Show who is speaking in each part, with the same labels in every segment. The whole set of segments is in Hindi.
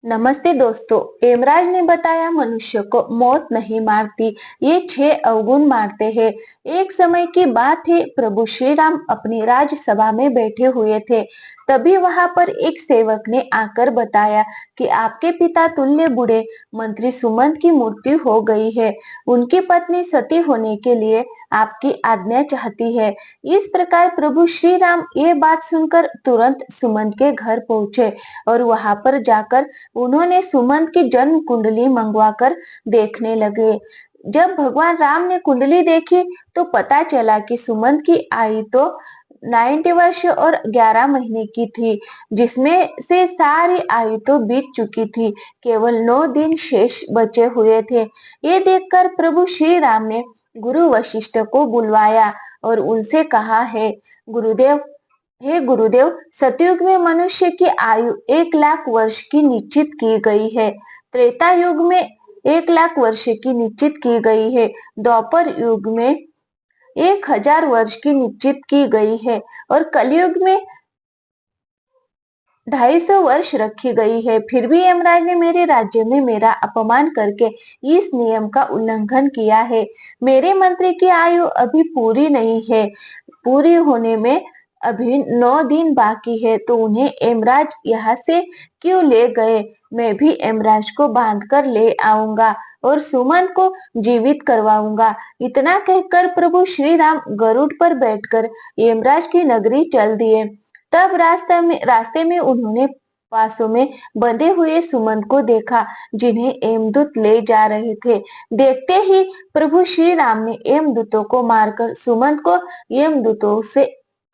Speaker 1: नमस्ते दोस्तों। एमराज ने बताया मनुष्य को मौत नहीं मारती, ये 6 अवगुण मारते हैं। एक समय की बात है, प्रभु श्री राम अपनी राजसभा में बैठे हुए थे। तभी वहां पर एक सेवक ने आकर बताया कि आपके पिता तुल्य बूढ़े मंत्री सुमंत की मृत्यु हो गई है। उनकी पत्नी सती होने के लिए आपकी आज्ञा चाहती है। इस प्रकार प्रभु श्री राम ये बात सुनकर तुरंत सुमंत के घर पहुंचे और वहां पर जाकर उन्होंने सुमंत की जन्म कुंडली मंगवाकर देखने लगे। जब भगवान राम ने कुंडली देखी तो पता चला कि सुमंत की आयु तो 90 वर्ष और 11 महीने की थी, जिसमें से सारी आयु तो बीत चुकी थी। केवल 9 दिन शेष बचे हुए थे। ये देखकर प्रभु श्री राम ने गुरु वशिष्ठ को बुलवाया और उनसे कहा, हे गुरुदेव, सतयुग में मनुष्य की आयु 1 लाख वर्ष की निश्चित की गई है। त्रेता युग में 1 लाख वर्ष की निश्चित की गई है। द्वापर युग में 1000 वर्ष की निश्चित की गई है और कलयुग में 250 वर्ष रखी गई है। फिर भी यमराज ने मेरे राज्य में मेरा अपमान करके इस नियम का उल्लंघन किया है। मेरे मंत्री की आयु अभी पूरी नहीं है, पूरी होने में अभी 9 दिन बाकी है, तो उन्हें यमराज यहाँ से क्यों ले गए? मैं भी यमराज को बांध कर ले आऊंगा और सुमन को जीवित करवाऊंगा। इतना कहकर प्रभु श्री राम गरुड़ पर बैठकर यमराज की नगरी चल दिए। तब रास्ते में उन्होंने पासों में बंधे हुए सुमंत को देखा, जिन्हें यमदूत ले जा रहे थे। देखते ही प्रभु श्री राम ने यमदूतों को मारकर सुमंत को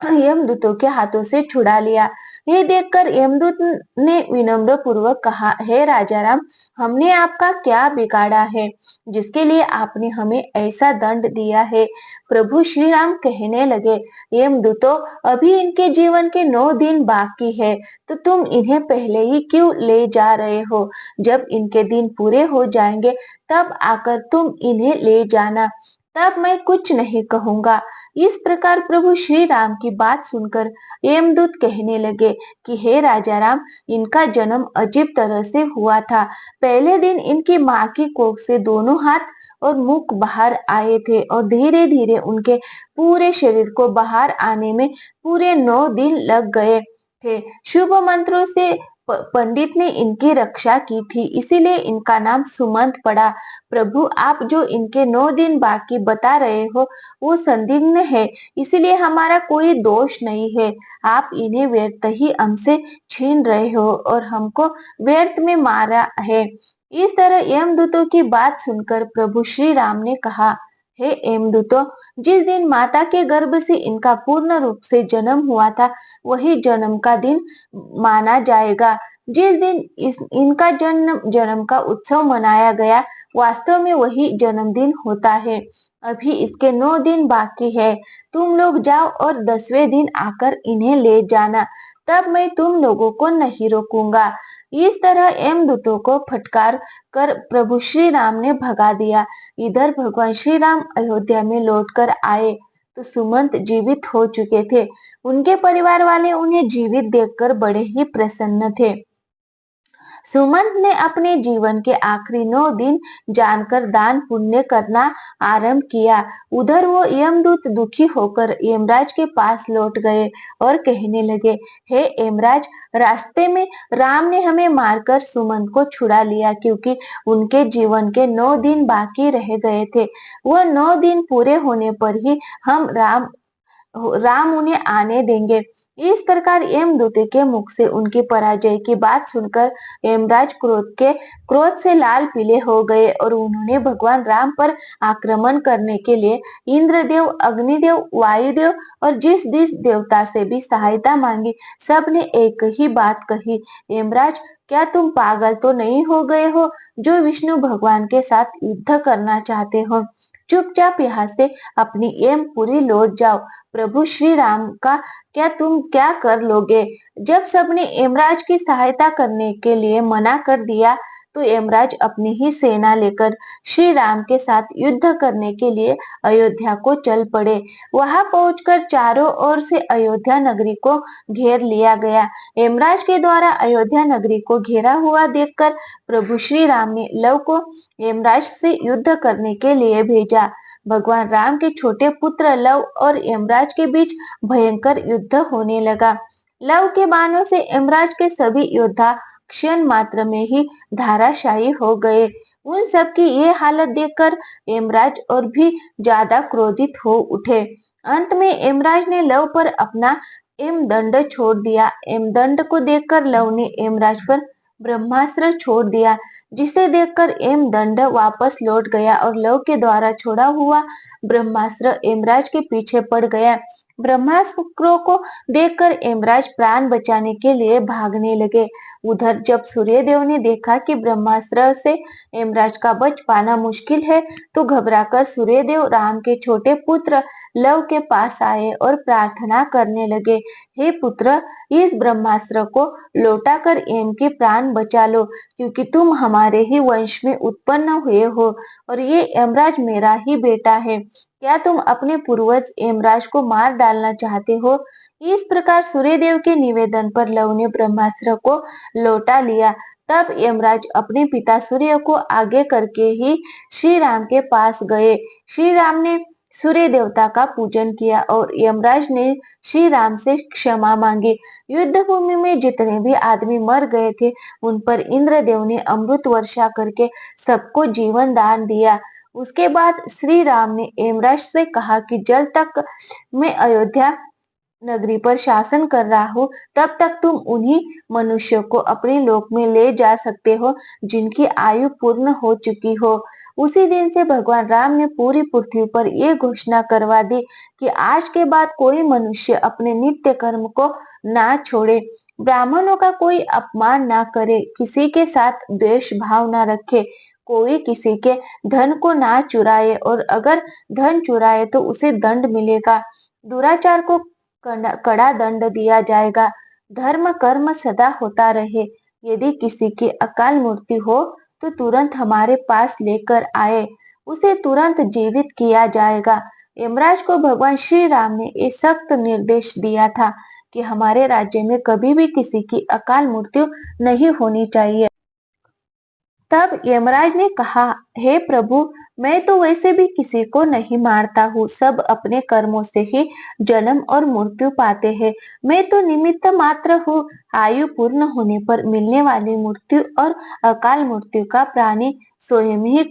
Speaker 1: यमदूतों के हाथों से छुड़ा लिया। ये देखकर यमदूत ने विनम्र पूर्वक कहा, हे राजा राम, हमने आपका क्या बिगाड़ा है जिसके लिए आपने हमें ऐसा दंड दिया है? प्रभु श्री राम कहने लगे, यमदूतों, अभी इनके जीवन के 9 दिन बाकी है, तो तुम इन्हें पहले ही क्यों ले जा रहे हो? जब इनके दिन पूरे हो जाएंगे तब आकर तुम इन्हें ले जाना, तब मैं कुछ नहीं कहूंगा। इस प्रकार प्रभु श्री राम की बात सुनकर यमदूत कहने लगे कि हे राजा राम, इनका जन्म अजीब तरह से हुआ था। पहले दिन इनकी माँ की कोख से दोनों हाथ और मुख बाहर आए थे और धीरे धीरे उनके पूरे शरीर को बाहर आने में पूरे 9 दिन लग गए थे। शुभ मंत्रों से पंडित ने इनकी रक्षा की थी, इसीलिए इनका नाम सुमंत पड़ा। प्रभु, आप जो इनके 9 दिन बाकी बता रहे हो वो संदिग्ध है, इसलिए हमारा कोई दोष नहीं है। आप इन्हें व्यर्थ ही हमसे छीन रहे हो और हमको व्यर्थ में मारा है। इस तरह यमदूतों की बात सुनकर प्रभु श्री राम ने कहा, हे यमदूतों, जिस दिन माता के गर्भ से इनका पूर्ण रूप से जन्म हुआ था, वही जन्म का दिन माना जाएगा। जिस दिन इनका जन्म का उत्सव मनाया गया, वास्तव में वही जन्मदिन होता है। अभी इसके 9 दिन बाकी है। तुम लोग जाओ और 10वें दिन आकर इन्हें ले जाना, तब मैं तुम लोगों को नहीं रोकूंगा। इस तरह यमदूतों को फटकार कर प्रभु श्री राम ने भगा दिया। इधर भगवान श्री राम अयोध्या में लौटकर आए तो सुमंत जीवित हो चुके थे। उनके परिवार वाले उन्हें जीवित देखकर बड़े ही प्रसन्न थे। सुमंत ने अपने जीवन के आखिरी 9 दिन जानकर दान पुण्य करना आरंभ किया। उधर वो यमदूत दुखी होकर यमराज के पास लौट गए और कहने लगे, हे यमराज, रास्ते में राम ने हमें मारकर सुमंत को छुड़ा लिया, क्योंकि उनके जीवन के 9 दिन बाकी रह गए थे। वह 9 दिन पूरे होने पर ही हम राम उन्हें आने देंगे। इस प्रकार यमदूत के मुख से उनकी पराजय की बात सुनकर यमराज क्रोध से लाल पीले हो गए और उन्होंने भगवान राम पर आक्रमण करने के लिए इंद्रदेव, अग्निदेव, वायुदेव और जिस जिस देवता से भी सहायता मांगी, सब ने एक ही बात कही, यमराज, क्या तुम पागल तो नहीं हो गए हो जो विष्णु भगवान के साथ युद्ध करना चाहते हो? चुपचाप यहाँ से अपनी यमपुरी लौट जाओ। प्रभु श्री राम का तुम क्या कर लोगे? जब सबने यमराज की सहायता करने के लिए मना कर दिया, तो यमराज अपनी ही सेना लेकर श्री राम के साथ युद्ध करने के लिए अयोध्या को चल पड़े। वहां पहुंचकर चारों ओर से अयोध्या नगरी को घेर लिया गया। यमराज के द्वारा अयोध्या नगरी को घेरा हुआ देखकर प्रभु श्री राम ने लव को यमराज से युद्ध करने के लिए भेजा। भगवान राम के छोटे पुत्र लव और यमराज के बीच भयंकर युद्ध होने लगा। लव के बाणों से यमराज के सभी योद्धा क्षण मात्र में ही धाराशायी हो गए। उन सब की ये हालत देखकर यमराज और भी ज्यादा क्रोधित हो उठे। अंत में यमराज ने लव पर अपना यमदंड छोड़ दिया। यमदंड को देखकर लव ने यमराज पर ब्रह्मास्त्र छोड़ दिया, जिसे देखकर यमदंड वापस लौट गया और लव के द्वारा छोड़ा हुआ ब्रह्मास्त्र यमराज के पीछे पड़ गया। ब्रह्मास्त्रों को देखकर यमराज प्राण बचाने के लिए भागने लगे। उधर जब सूर्यदेव ने देखा कि ब्रह्मास्त्र से यमराज का बच पाना मुश्किल है, तो घबराकर सूर्यदेव राम के छोटे पुत्र लव के पास आए और प्रार्थना करने लगे, हे पुत्र, इस ब्रह्मास्त्र को लौटाकर यम के प्राण बचा लो, क्योंकि तुम हमारे ही वंश में उत्पन्न हुए हो और ये यमराज मेरा ही बेटा है। क्या तुम अपने पूर्वज यमराज को मार डालना चाहते हो? इस प्रकार सूर्यदेव के निवेदन पर लव ने ब्रह्मास्त्र को लौटा लिया। तब यमराज अपने पिता सूर्य को आगे करके ही श्री राम के पास गए। श्री राम ने सूर्य देवता का पूजन किया और यमराज ने श्री राम से क्षमा मांगी। युद्ध भूमि में जितने भी आदमी मर गए थे, उन पर इंद्रदेव ने अमृत वर्षा करके सबको जीवन दान दिया। उसके बाद श्री राम ने यमराज से कहा कि जब तक मैं अयोध्या नगरी पर शासन कर रहा हूँ, तब तक तुम उन्हीं मनुष्यों को अपने लोक में ले जा सकते हो जिनकी आयु पूर्ण हो चुकी हो। उसी दिन से भगवान राम ने पूरी पृथ्वी पर ये घोषणा करवा दी कि आज के बाद कोई मनुष्य अपने नित्य कर्म को ना छोड़े, ब्राह्मणों का कोई अपमान ना करे, किसी के साथ द्वेष भाव ना रखे, कोई किसी के धन को ना चुराए और अगर धन चुराए तो उसे दंड मिलेगा। दुराचार को कड़ा दंड दिया जाएगा। धर्म कर्म सदा होता रहे। यदि किसी की अकाल मृत्यु हो तो तुरंत हमारे पास लेकर आए, उसे तुरंत जीवित किया जाएगा। यमराज को भगवान श्री राम ने ये सख्त निर्देश दिया था कि हमारे राज्य में कभी भी किसी की अकाल मृत्यु नहीं होनी चाहिए। तब यमराज ने कहा, हे प्रभु, मैं तो वैसे भी किसी को नहीं मारता हूँ, सब अपने कर्मों से ही जन्म और मृत्यु पाते हैं। मैं तो निमित्त मात्र हूँ। आयु पूर्ण होने पर मिलने वाली मृत्यु और अकाल मृत्यु का प्राणी स्वयं ही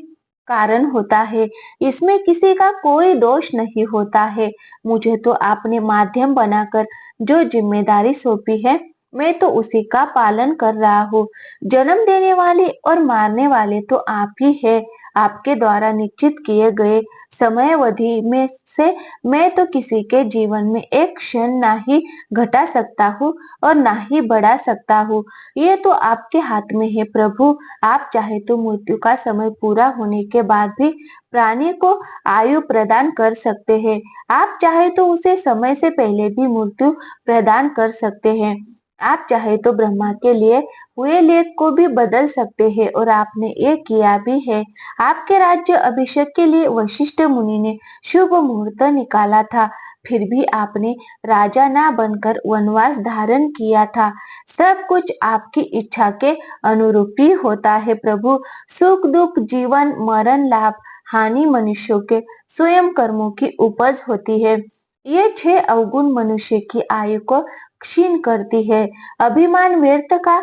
Speaker 1: कारण होता है, इसमें किसी का कोई दोष नहीं होता है। मुझे तो आपने माध्यम बनाकर जो जिम्मेदारी सौंपी है, मैं तो उसी का पालन कर रहा हूँ। जन्म देने वाले और मारने वाले तो आप ही है। आपके द्वारा निश्चित किए गए समयावधि में से मैं तो किसी के जीवन में एक क्षण ना ही घटा सकता हूँ और ना ही बढ़ा सकता हूँ। ये तो आपके हाथ में है प्रभु। आप चाहे तो मृत्यु का समय पूरा होने के बाद भी प्राणी को आयु प्रदान कर सकते हैं। आप चाहे तो उसे समय से पहले भी मृत्यु प्रदान कर सकते हैं। आप चाहे तो ब्रह्मा के लिए हुए लेख को भी बदल सकते हैं और आपने ये किया भी है। आपके राज्य अभिषेक के लिए वशिष्ठ मुनि ने शुभ मुहूर्त निकाला था, फिर भी आपने राजा ना बनकर वनवास धारण किया था। सब कुछ आपकी इच्छा के अनुरूप ही होता है प्रभु। सुख दुख, जीवन मरण, लाभ हानि मनुष्यों के स्वयं कर्मों की उपज होती है। ये 6 अवगुण मनुष्य की आयु को क्षीण करती है। अभिमान, व्यर्थ का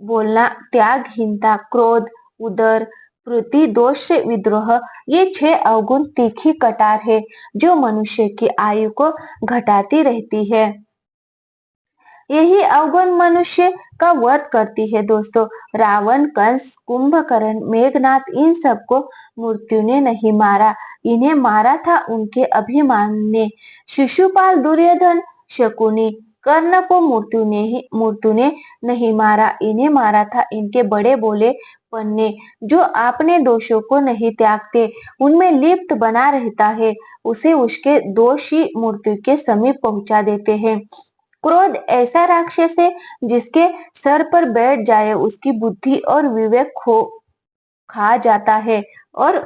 Speaker 1: बोलना, त्यागहीनता, क्रोध, उदर वृत्ति, दोष से विद्रोह, ये 6 अवगुण तीखी कटार है जो मनुष्य की आयु को घटाती रहती है। यही अवगुण मनुष्य का वध करती है दोस्तों। रावण, कंस, कुंभकर्ण, मेघनाथ, इन सबको मृत्यु ने नहीं मारा, इन्हें मारा था उनके अभिमान ने। शिशुपाल, दुर्योधन, शकुनी, कर्ण को मृत्यु ने नहीं मारा, इन्हें मारा था इनके बड़े बोलेपन ने। जो अपने दोषों को नहीं त्यागते, उनमें लिप्त बना रहता है, उसे उसके दोष ही मृत्यु के समीप पहुंचा देते हैं। क्रोध ऐसा राक्षस है जिसके सर पर बैठ जाए उसकी बुद्धि और विवेक खो खा जाता है और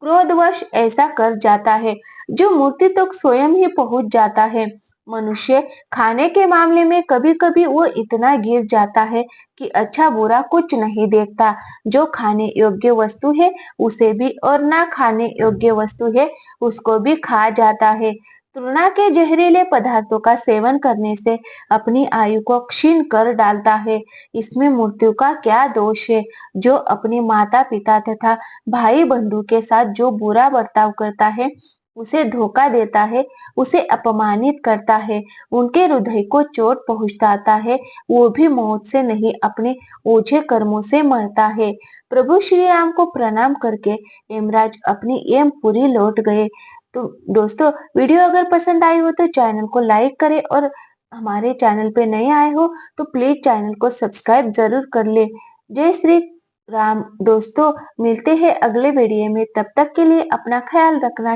Speaker 1: क्रोधवश ऐसा कर जाता है जो मूर्ति तक स्वयं ही पहुंच जाता है। मनुष्य खाने के मामले में कभी-कभी वो इतना गिर जाता है कि अच्छा बुरा कुछ नहीं देखता। जो खाने योग्य वस्तु है उसे भी और ना खाने योग्य वस्तु है उसको भी खा जाता है। तृणा के जहरीले पदार्थों का सेवन करने से अपनी आयु को क्षीण कर डालता है। इसमें मृत्यु का क्या दोष है? जो अपने माता पिता तथा भाई बंधु के साथ जो बुरा बर्ताव करता है, उसे धोखा देता है, उसे अपमानित करता है, उनके हृदय को चोट पहुंचाता है, वो भी मौत से नहीं अपने ओझे कर्मों से मरता है। प्रभु श्री राम को प्रणाम करके यमराज अपनी एम पूरी लौट गए। तो दोस्तों, वीडियो अगर पसंद आई हो तो चैनल को लाइक करें और हमारे चैनल पे नए आए हो तो प्लीज चैनल को सब्सक्राइब जरूर कर ले। जय श्री राम। दोस्तों, मिलते हैं अगले वीडियो में, तब तक के लिए अपना ख्याल रखना।